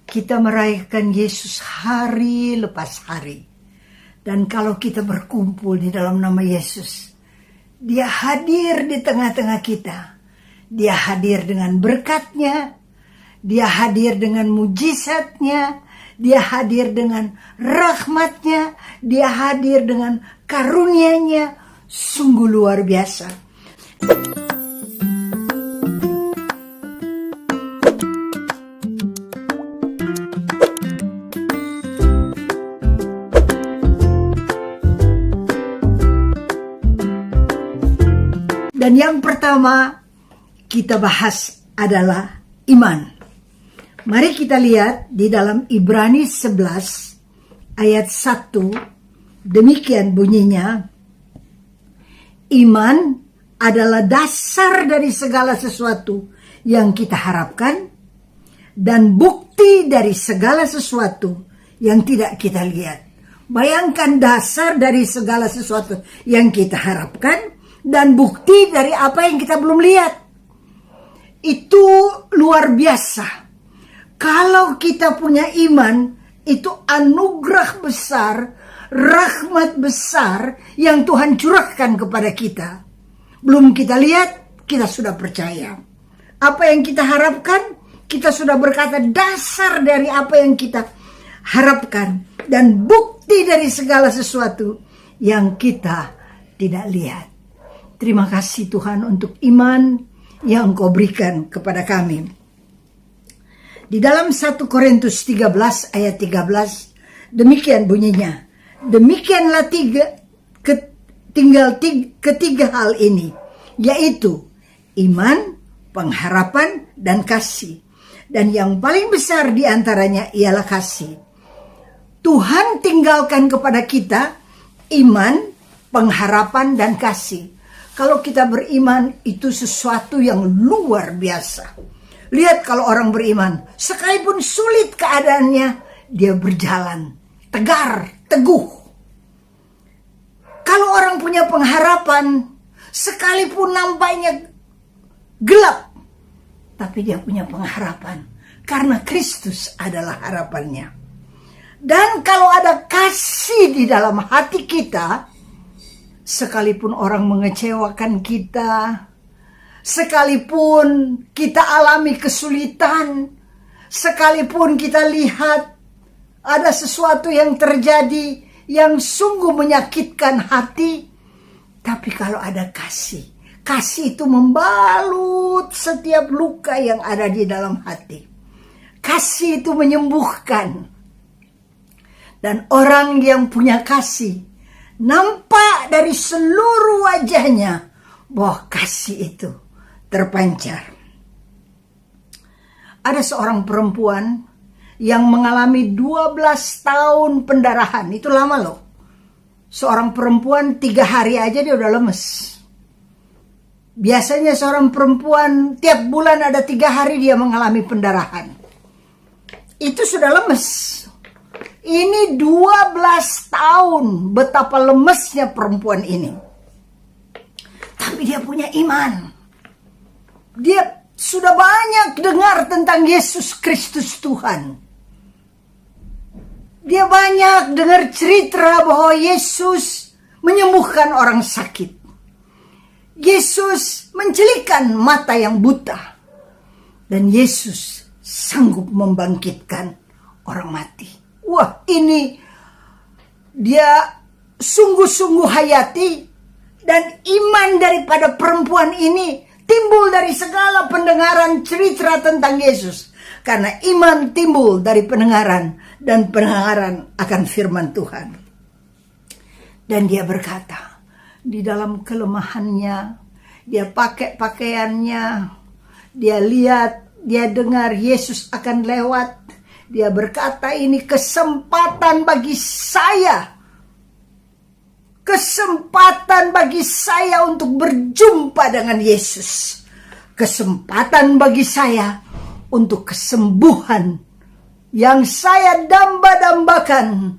kita merayakan Yesus hari lepas hari. Dan kalau kita berkumpul di dalam nama Yesus, Dia hadir di tengah-tengah kita. Dia hadir dengan berkat-Nya, Dia hadir dengan mujizat-Nya, Dia hadir dengan rahmat-Nya, Dia hadir dengan karunia-Nya. Sungguh luar biasa. Dan yang pertama kita bahas adalah iman. Mari kita lihat di dalam Ibrani 11 ayat 1. Demikian bunyinya. Iman adalah dasar dari segala sesuatu yang kita harapkan dan bukti dari segala sesuatu yang tidak kita lihat. Bayangkan dasar dari segala sesuatu yang kita harapkan dan bukti dari apa yang kita belum lihat. Itu luar biasa. Kalau kita punya iman, itu anugerah besar, rahmat besar yang Tuhan curahkan kepada kita. Belum kita lihat, kita sudah percaya. Apa yang kita harapkan, kita sudah berkata dasar dari apa yang kita harapkan. Dan bukti dari segala sesuatu yang kita tidak lihat. Terima kasih Tuhan untuk iman yang Engkau berikan kepada kami. Di dalam 1 Korintus 13 ayat 13, demikian bunyinya. Demikianlah ketiga hal ini, yaitu iman, pengharapan, dan kasih. Dan yang paling besar di antaranya ialah kasih. Tuhan tinggalkan kepada kita iman, pengharapan, dan kasih. Kalau kita beriman, itu sesuatu yang luar biasa. Lihat kalau orang beriman, sekalipun sulit keadaannya, dia berjalan tegar, teguh. Kalau orang punya pengharapan, sekalipun nampaknya gelap, tapi dia punya pengharapan. Karena Kristus adalah harapannya. Dan kalau ada kasih di dalam hati kita, sekalipun orang mengecewakan kita, sekalipun kita alami kesulitan, sekalipun kita lihat ada sesuatu yang terjadi yang sungguh menyakitkan hati, tapi kalau ada kasih, kasih itu membalut setiap luka yang ada di dalam hati. Kasih itu menyembuhkan. Dan orang yang punya kasih, nampak dari seluruh wajahnya bahwa kasih itu terpancar. Ada seorang perempuan yang mengalami 12 tahun pendarahan. Itu lama loh. Seorang perempuan 3 hari aja dia udah lemes. Biasanya seorang perempuan tiap bulan ada 3 hari dia mengalami pendarahan. Itu sudah lemes. Ini 12 tahun betapa lemesnya perempuan ini. Tapi dia punya iman. Dia sudah banyak dengar tentang Yesus Kristus Tuhan. Dia banyak dengar cerita bahwa Yesus menyembuhkan orang sakit. Yesus mencelikkan mata yang buta. Dan Yesus sanggup membangkitkan orang mati. Wah, ini dia sungguh-sungguh hayati, dan iman daripada perempuan ini timbul dari segala pendengaran cerita tentang Yesus. Karena iman timbul dari pendengaran, dan pendengaran akan firman Tuhan. Dan dia berkata, di dalam kelemahannya, dia pakai pakaiannya, dia lihat, dia dengar Yesus akan lewat. Dia berkata, ini kesempatan bagi saya. Kesempatan bagi saya untuk berjumpa dengan Yesus. Kesempatan bagi saya untuk kesembuhan yang saya damba-dambakan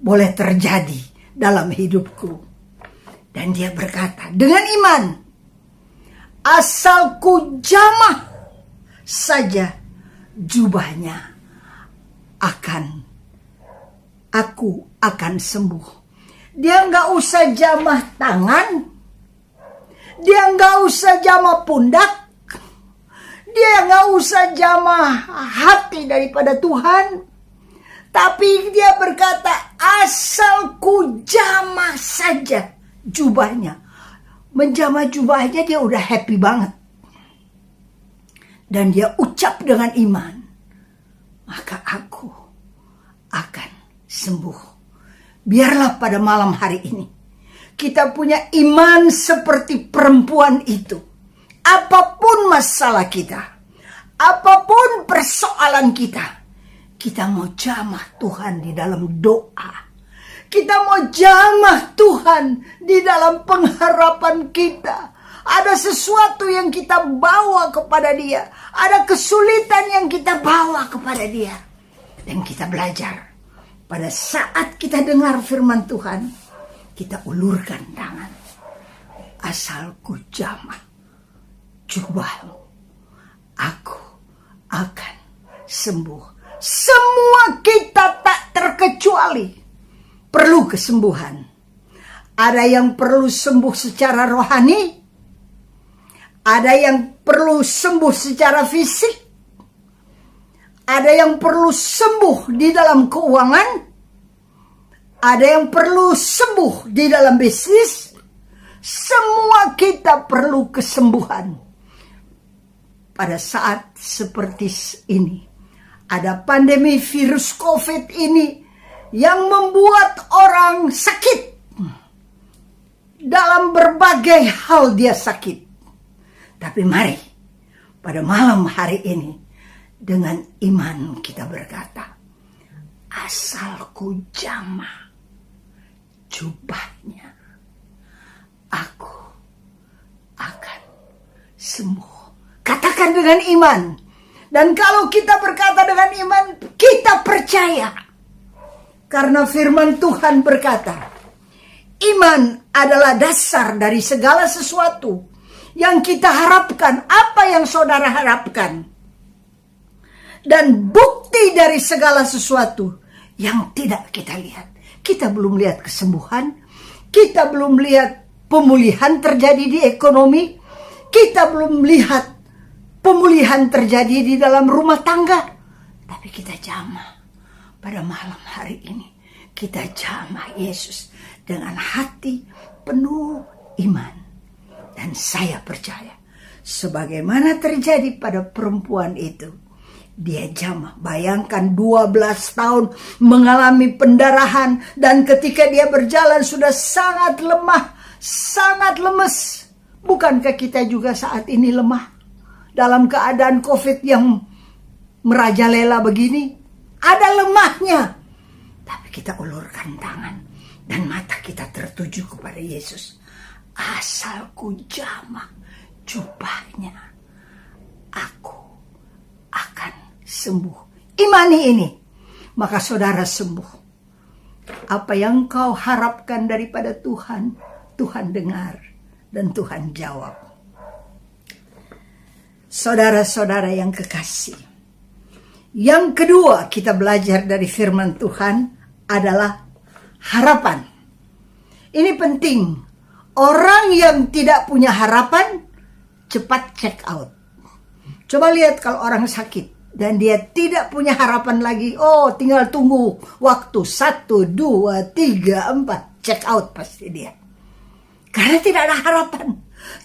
boleh terjadi dalam hidupku. Dan dia berkata, dengan iman, asal ku jamah saja jubahnya, akan sembuh. Dia nggak usah jamah tangan, dia nggak usah jamah pundak, dia nggak usah jamah hati daripada Tuhan, tapi dia berkata, asal ku jamah saja jubahnya. Menjamah jubahnya dia udah happy banget. Dan dia ucap dengan iman, maka aku akan sembuh. Biarlah pada malam hari ini kita punya iman seperti perempuan itu. Apapun masalah kita, apapun persoalan kita, kita mau jamah Tuhan di dalam doa. Kita mau jamah Tuhan di dalam pengharapan kita. Ada sesuatu yang kita bawa kepada Dia. Ada kesulitan yang kita bawa kepada Dia. Dan kita belajar. Pada saat kita dengar firman Tuhan, kita ulurkan tangan. Asal ku jamah jubahmu, aku akan sembuh. Semua kita tak terkecuali perlu kesembuhan. Ada yang perlu sembuh secara rohani, ada yang perlu sembuh secara fisik, ada yang perlu sembuh di dalam keuangan, ada yang perlu sembuh di dalam bisnis. Semua kita perlu kesembuhan. Pada saat seperti ini, ada pandemi virus COVID ini yang membuat orang sakit. Dalam berbagai hal dia sakit. Tapi mari pada malam hari ini dengan iman kita berkata, asal ku jamah jubahnya, aku akan sembuh. Katakan dengan iman. Dan kalau kita berkata dengan iman, kita percaya. Karena firman Tuhan berkata, iman adalah dasar dari segala sesuatu yang kita harapkan. Apa yang saudara harapkan? Dan bukti dari segala sesuatu yang tidak kita lihat. Kita belum lihat kesembuhan. Kita belum lihat pemulihan terjadi di ekonomi. Kita belum lihat pemulihan terjadi di dalam rumah tangga. Tapi kita jamah pada malam hari ini. Kita jamah Yesus dengan hati penuh iman. Dan saya percaya, sebagaimana terjadi pada perempuan itu, dia jamah. Bayangkan 12 tahun mengalami pendarahan. Dan ketika dia berjalan sudah sangat lemah, sangat lemes. Bukankah kita juga saat ini lemah? Dalam keadaan COVID yang merajalela begini, ada lemahnya. Tapi kita ulurkan tangan dan mata kita tertuju kepada Yesus. Asal ku jamah jubahnya, aku akan sembuh. Imani ini, maka saudara sembuh. Apa yang kau harapkan daripada Tuhan, Tuhan dengar dan Tuhan jawab. Saudara-saudara yang kekasih, yang kedua kita belajar dari firman Tuhan adalah harapan. Ini penting. Orang yang tidak punya harapan cepat check out. Coba lihat kalau orang sakit dan dia tidak punya harapan lagi. Oh, tinggal tunggu waktu 1, 2, 3, 4. Check out pasti dia. Karena tidak ada harapan.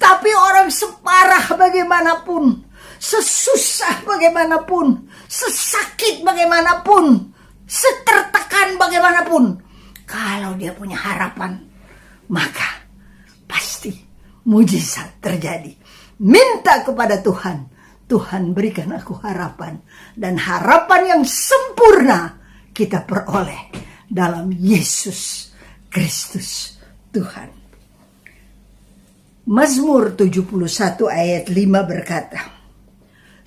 Tapi orang separah bagaimanapun, sesusah bagaimanapun, sesakit bagaimanapun, setertekan bagaimanapun, kalau dia punya harapan, maka pasti mujizat terjadi. Minta kepada Tuhan, Tuhan berikan aku harapan. Dan harapan yang sempurna kita peroleh dalam Yesus Kristus Tuhan. Mazmur 71 ayat 5 berkata,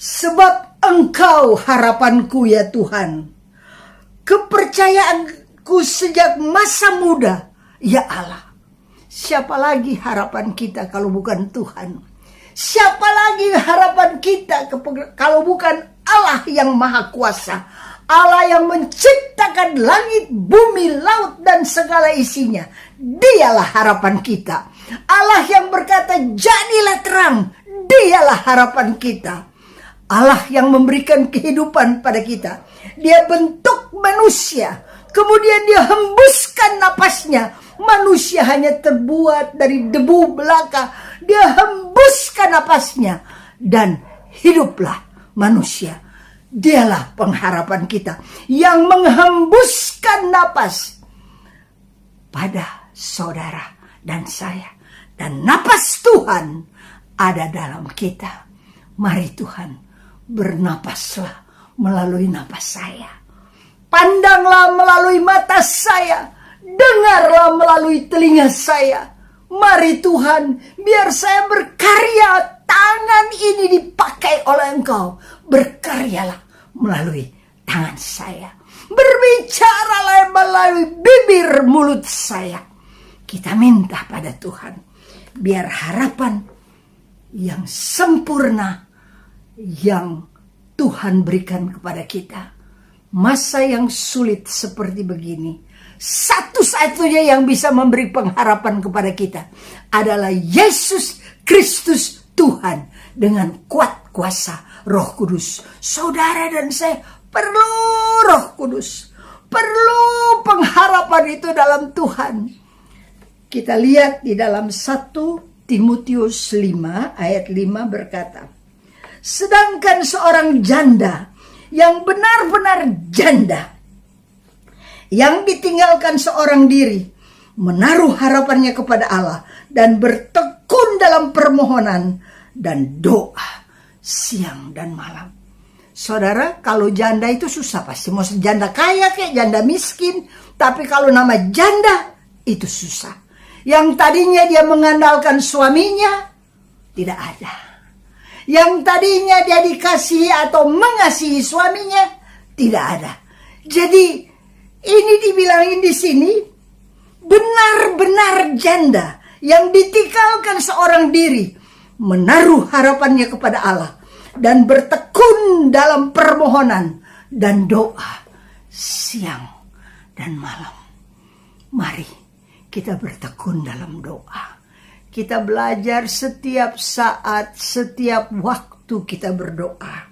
sebab Engkau harapanku ya Tuhan, kepercayaanku sejak masa muda, ya Allah. Siapa lagi harapan kita kalau bukan Tuhan? Siapa lagi harapan kita kalau bukan Allah yang Maha Kuasa, Allah yang menciptakan langit, bumi, laut, dan segala isinya. Dialah harapan kita. Allah yang berkata, jadilah terang. Dialah harapan kita. Allah yang memberikan kehidupan pada kita. Dia bentuk manusia, kemudian dia hembuskan napasnya. Manusia hanya terbuat dari debu belaka. Dia hembuskan napasnya dan hiduplah manusia. Dialah pengharapan kita yang menghembuskan napas pada saudara dan saya. Dan napas Tuhan ada dalam kita. Mari Tuhan, bernapaslah melalui napas saya. Pandanglah melalui mata saya. Dengarlah melalui telinga saya. Mari Tuhan, biar saya berkarya. Tangan ini dipakai oleh Engkau. Berkaryalah melalui tangan saya. Berbicaralah melalui bibir mulut saya. Kita minta pada Tuhan, biar harapan yang sempurna yang Tuhan berikan kepada kita, masa yang sulit seperti begini, satu-satunya yang bisa memberi pengharapan kepada kita adalah Yesus Kristus Tuhan dengan kuat kuasa Roh Kudus. Saudara dan saya perlu Roh Kudus, perlu pengharapan itu dalam Tuhan. Kita lihat di dalam 1 Timotius 5 ayat 5 berkata, sedangkan seorang janda yang benar-benar janda, yang ditinggalkan seorang diri, menaruh harapannya kepada Allah dan bertekun dalam permohonan dan doa siang dan malam. Saudara, kalau janda itu susah pasti. Mau janda kaya kayak janda miskin, tapi kalau nama janda itu susah. Yang tadinya dia mengandalkan suaminya, tidak ada. Yang tadinya dia dikasihi atau mengasihi suaminya, tidak ada. Jadi ini dibilangin di sini, benar-benar janda yang ditinggalkan seorang diri, menaruh harapannya kepada Allah dan bertekun dalam permohonan dan doa siang dan malam. Mari kita bertekun dalam doa. Kita belajar setiap saat, setiap waktu kita berdoa.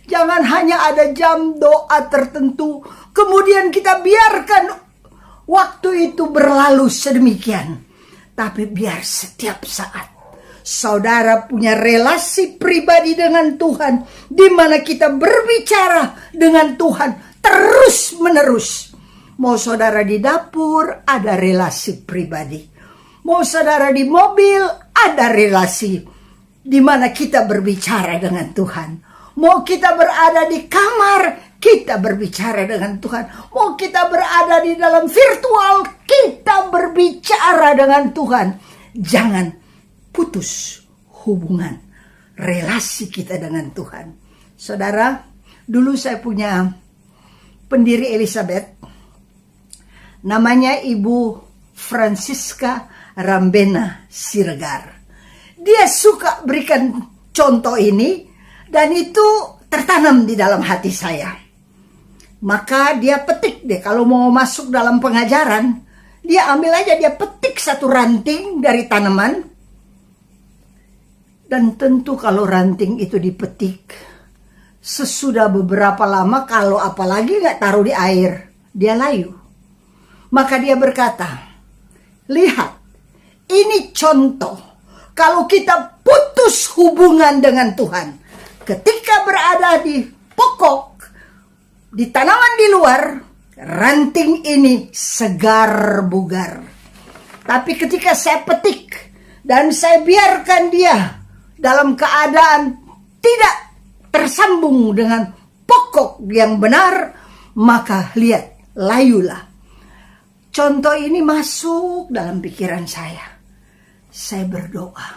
Jangan hanya ada jam doa tertentu, kemudian kita biarkan waktu itu berlalu sedemikian. Tapi biar setiap saat saudara punya relasi pribadi dengan Tuhan, di mana kita berbicara dengan Tuhan terus menerus. Mau saudara di dapur, ada relasi pribadi. Mau saudara di mobil, ada relasi di mana kita berbicara dengan Tuhan. Mau kita berada di kamar, kita berbicara dengan Tuhan. Mau kita berada di dalam virtual, kita berbicara dengan Tuhan. Jangan putus hubungan relasi kita dengan Tuhan. Saudara, dulu saya punya pendiri Elizabeth, namanya Ibu Francisca Rambena Siregar. Dia suka berikan contoh ini, dan itu tertanam di dalam hati saya. Maka dia petik deh, kalau mau masuk dalam pengajaran, dia ambil aja, dia petik satu ranting dari tanaman. Dan tentu kalau ranting itu dipetik, sesudah beberapa lama, kalau apalagi nggak taruh di air, dia layu. Maka dia berkata, lihat, ini contoh kalau kita putus hubungan dengan Tuhan. Ketika berada di pokok, di tanaman di luar, ranting ini segar bugar. Tapi ketika saya petik dan saya biarkan dia dalam keadaan tidak tersambung dengan pokok yang benar, maka lihat, layulah. Contoh ini masuk dalam pikiran saya. Saya berdoa,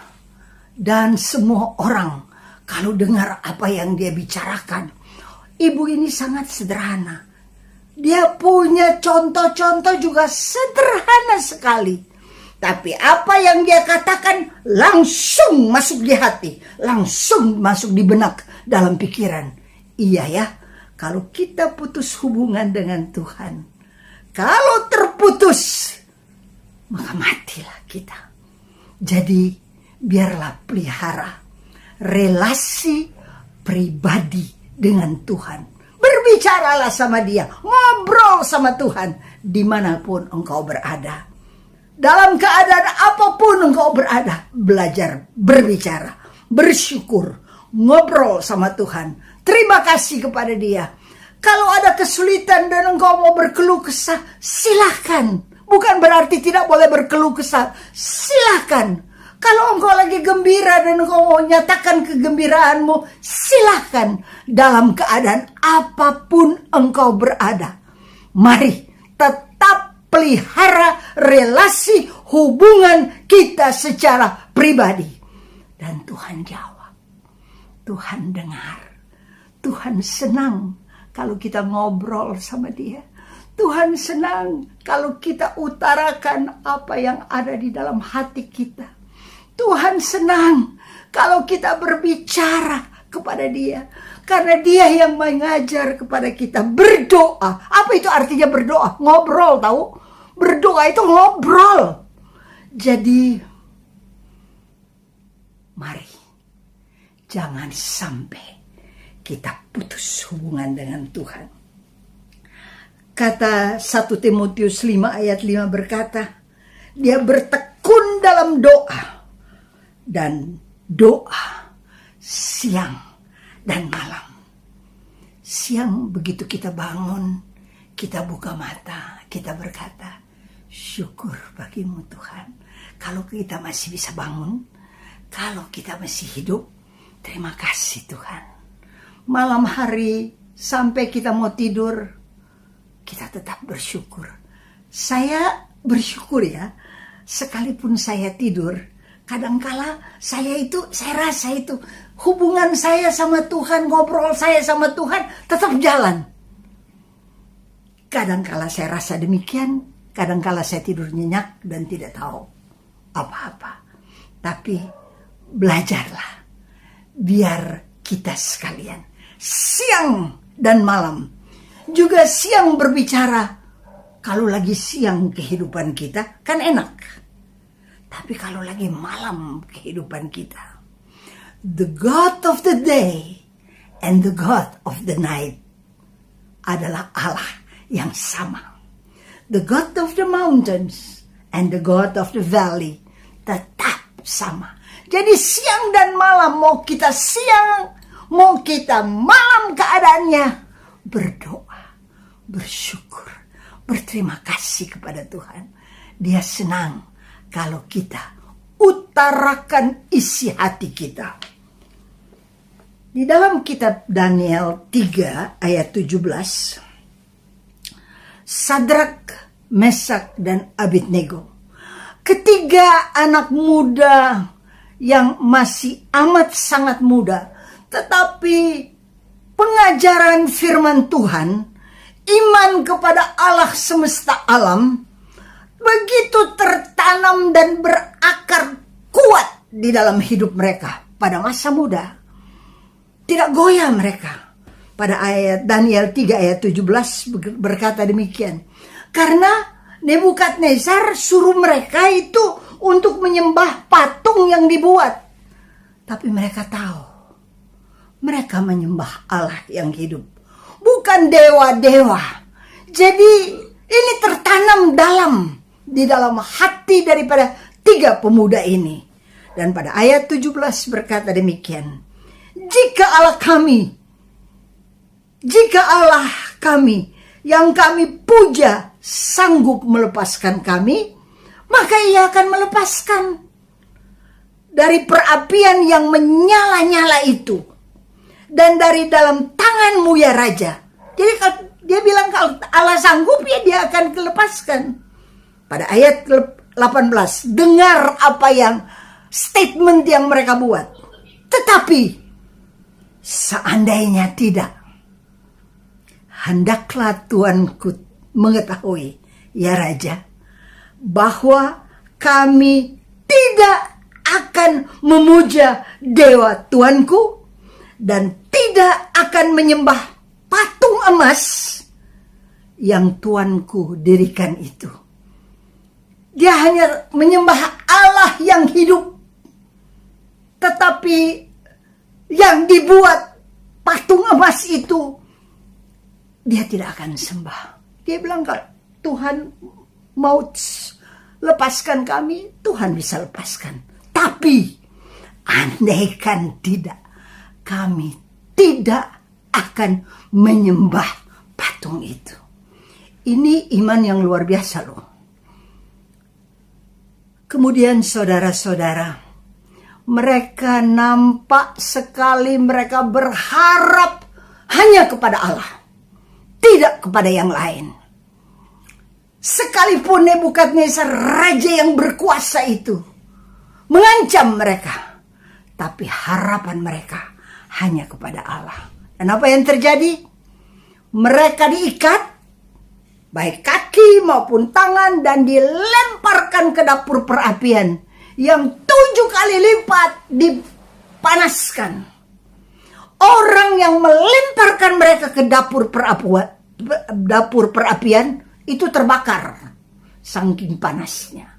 dan semua orang kalau dengar apa yang dia bicarakan, ibu ini sangat sederhana. Dia punya contoh-contoh juga sederhana sekali. Tapi apa yang dia katakan langsung masuk di hati, langsung masuk di benak dalam pikiran. Iya ya, Kalau kita putus hubungan dengan Tuhan, kalau terputus, maka matilah kita. Jadi biarlah pelihara relasi pribadi dengan Tuhan. Berbicaralah sama dia, ngobrol sama Tuhan dimanapun engkau berada. Dalam keadaan apapun engkau berada, belajar berbicara, bersyukur, ngobrol sama Tuhan. Terima kasih kepada dia. Kalau ada kesulitan dan engkau mau berkeluh kesah, silahkan. Bukan berarti tidak boleh berkeluh kesah, silahkan. Kalau engkau lagi gembira dan engkau mau nyatakan kegembiraanmu, silahkan. Dalam keadaan apapun engkau berada, mari tetap pelihara relasi hubungan kita secara pribadi. Dan Tuhan jawab, Tuhan dengar, Tuhan senang kalau kita ngobrol sama dia. Tuhan senang kalau kita utarakan apa yang ada di dalam hati kita. Tuhan senang kalau kita berbicara kepada dia. Karena dia yang mengajar kepada kita berdoa. Apa itu artinya berdoa? Ngobrol, tahu? Berdoa itu ngobrol. Jadi, mari jangan sampai kita putus hubungan dengan Tuhan. Kata 1 Timotius 5 ayat 5 berkata, dia bertekun dalam doa. Dan doa siang dan malam. Siang begitu kita bangun, kita buka mata, kita berkata, syukur bagimu Tuhan. Kalau kita masih bisa bangun, kalau kita masih hidup, terima kasih Tuhan. Malam hari sampai kita mau tidur, kita tetap bersyukur. Saya bersyukur ya, sekalipun saya tidur, kadangkala saya rasa itu hubungan saya sama Tuhan, ngobrol saya sama Tuhan tetap jalan. Kadangkala saya rasa demikian, kadangkala saya tidur nyenyak dan tidak tahu apa-apa. Tapi belajarlah, biar kita sekalian siang dan malam, juga siang berbicara. Kalau lagi siang kehidupan kita kan enak. Tapi kalau lagi malam kehidupan kita, the God of the day and the God of the night adalah Allah yang sama. The God of the mountains and the God of the valley tetap sama. Jadi siang dan malam, mau kita siang, mau kita malam keadaannya, berdoa, bersyukur, berterima kasih kepada Tuhan. Dia senang kalau kita utarakan isi hati kita. Di dalam kitab Daniel 3 ayat 17, Sadrak, Mesak, dan Abednego, ketiga anak muda yang masih amat sangat muda, tetapi pengajaran firman Tuhan, iman kepada Allah semesta alam, begitu tertanam dan berakar kuat di dalam hidup mereka pada masa muda. Tidak goyah mereka. Pada ayat Daniel 3 ayat 17 berkata demikian. Karena Nebukadnezar suruh mereka itu untuk menyembah patung yang dibuat. Tapi mereka tahu, mereka menyembah Allah yang hidup, bukan dewa-dewa. Jadi ini tertanam di dalam hati daripada tiga pemuda ini. Dan pada ayat 17 berkata demikian. Jika Allah kami yang kami puja sanggup melepaskan kami, maka ia akan melepaskan dari perapian yang menyala-nyala itu. Dan dari dalam tanganmu ya Raja. Jadi dia bilang kalau Allah sanggup ya dia akan melepaskan. Pada ayat 18, dengar apa yang statement yang mereka buat. Tetapi seandainya tidak, hendaklah Tuanku mengetahui, ya Raja, bahwa kami tidak akan memuja dewa Tuanku dan tidak akan menyembah patung emas yang tuanku dirikan itu. Dia hanya menyembah Allah yang hidup, tetapi yang dibuat patung emas itu dia tidak akan sembah. Dia bilang, kalau Tuhan mau lepaskan kami, Tuhan bisa lepaskan. Tapi andaikan tidak, kami tidak akan menyembah patung itu. Ini iman yang luar biasa loh. Kemudian saudara-saudara, mereka nampak sekali mereka berharap hanya kepada Allah, tidak kepada yang lain. Sekalipun Nebukadnezar, raja yang berkuasa itu, mengancam mereka, tapi harapan mereka hanya kepada Allah. Dan apa yang terjadi? Mereka diikat, baik kaki maupun tangan, dan dilemparkan ke dapur perapian yang 7 kali lipat dipanaskan. Orang yang melemparkan mereka ke dapur perapian itu terbakar saking panasnya.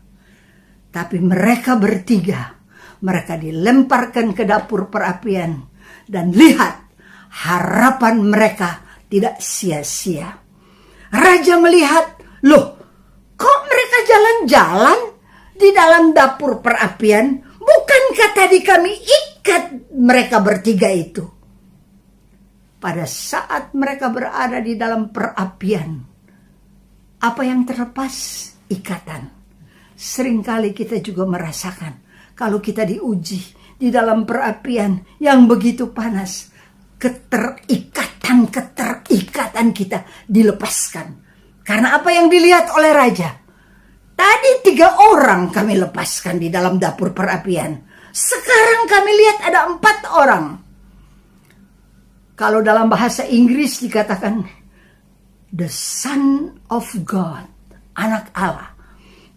Tapi mereka bertiga, mereka dilemparkan ke dapur perapian, dan lihat, harapan mereka tidak sia-sia. Raja melihat, loh, kok mereka jalan-jalan di dalam dapur perapian? Bukankah tadi kami ikat mereka bertiga itu? Pada saat mereka berada di dalam perapian, apa yang terlepas? Ikatan. Seringkali kita juga merasakan, kalau kita diuji di dalam perapian yang begitu panas, keterikatan kita dilepaskan. Karena apa yang dilihat oleh raja? Tadi 3 orang kami lepaskan di dalam dapur perapian. Sekarang kami lihat ada 4 orang. Kalau dalam bahasa Inggris dikatakan the Son of God, anak Allah.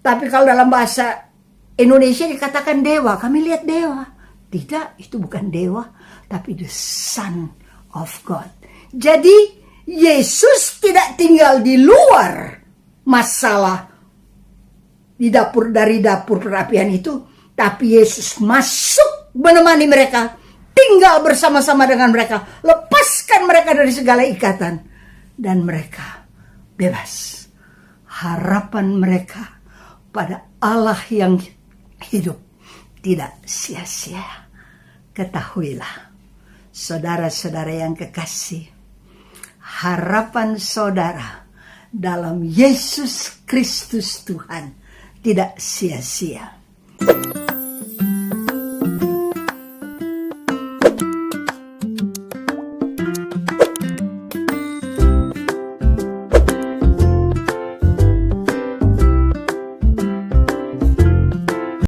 Tapi kalau dalam bahasa Indonesia dikatakan dewa, kami lihat dewa. Tidak, itu bukan dewa, tapi the Son of God. Jadi Yesus tidak tinggal di luar masalah dari dapur perapian itu, tapi Yesus masuk menemani mereka, tinggal bersama-sama dengan mereka, lepaskan mereka dari segala ikatan, dan mereka bebas. Harapan mereka pada Allah yang hidup tidak sia-sia. Ketahuilah, saudara-saudara yang kekasih, harapan saudara dalam Yesus Kristus Tuhan tidak sia-sia.